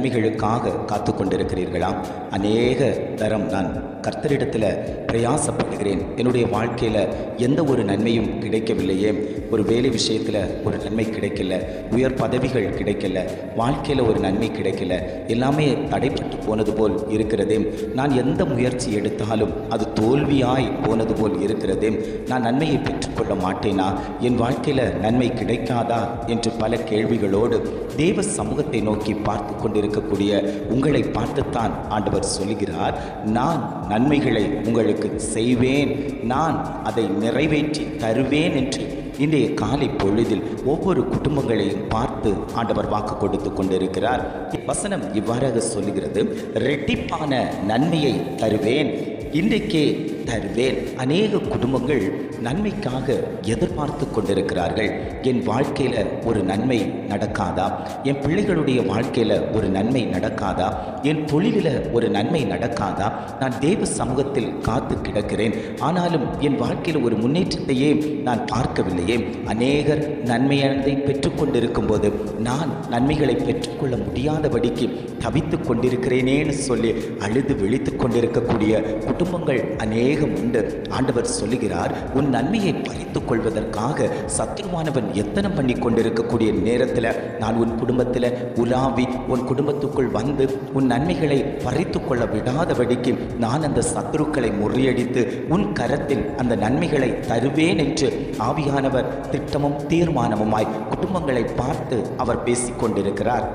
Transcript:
நன்மைகளுக்காக காத்து கொண்டிருக்கிறீர்களா? அநேக தரம் நான் கர்த்தரிடத்தில் பிரயாசப்படுகிறேன், என்னுடைய வாழ்க்கையில் எந்த ஒரு நன்மையும் கிடைக்கவில்லையே, ஒரு வேலை விஷயத்தில் ஒரு நன்மை கிடைக்கல, உயர் பதவிகள் கிடைக்கல, வாழ்க்கையில் ஒரு நன்மை கிடைக்கல, எல்லாமே தடைப்பட்டு போனது போல் இருக்கிறதே, நான் எந்த முயற்சி எடுத்தாலும் அது தோல்வியாய் போனது போல் இருக்கிறதே, நான் நன்மையை பெற்றுக்கொள்ள மாட்டேனா, என் வாழ்க்கையில் நன்மை கிடைக்காதா என்று பல கேள்விகளோடு தேவ சமூகத்தை நோக்கி பார்த்து கொண்டிருக்கக்கூடிய உங்களை பார்த்துத்தான் ஆண்டவர் சொல்லுகிறார், நான் நன்மைகளை உங்களுக்கு செய்வேன், நான் அதை நிறைவேற்றி தருவேன் என்று இன்றைய காலை பொழுதில் ஒவ்வொரு குடும்பங்களையும் பார்த்து ஆண்டவர் வாக்கு கொடுத்து கொண்டிருக்கிறார். வசனம் இவ்வாறாக சொல்லுகிறது, ரெட்டிப்பான நன்மையை தருவேன், இன்றைக்கே தருவேன். அநேக குடும்பங்கள் நன்மைக்காக எதிர்பார்த்து கொண்டிருக்கிறார்கள். என் வாழ்க்கையில் ஒரு நன்மை நடக்காதா, என் பிள்ளைகளுடைய வாழ்க்கையில் ஒரு நன்மை நடக்காதா, என் தொழிலில் ஒரு நன்மை நடக்காதா, நான் தேவ சமூகத்தில் காத்து கிடக்கிறேன், ஆனாலும் என் வாழ்க்கையில் ஒரு முன்னேற்றத்தையே நான் பார்க்கவில்லையே, அநேகர் நன்மையானதை பெற்றுக்கொண்டிருக்கும் போது நான் நன்மைகளை பெற்றுக்கொள்ள முடியாதபடிக்கு தவித்து கொண்டிருக்கிறேனேன்னு சொல்லி அழுது விழித்து கொண்டிருக்கக்கூடிய குடும்பங்கள் அநேகம் உண்டு. ஆண்டவர் சொல்லுகிறார், உன் நன்மையை பறித்துக் கொள்வதற்காக சத்துருவானவன் எத்தனை பண்ணி கொண்டிருக்கக்கூடிய நேரத்தில் நான் உன் குடும்பத்தில் உலாவி உன் குடும்பத்துக்குள் வந்து உன் நன்மைகளை பறித்துக் கொள்ள விடாதபடிக்கு நான் அந்த சத்துருக்களை முறியடித்து உன் கரத்தில் அந்த நன்மைகளை தருவேன் என்று ஆவியானவர் திட்டமும் தீர்மானமுமாய் குடும்பங்களை பார்த்து அவர் பேசிக் கொண்டிருக்கிறார்.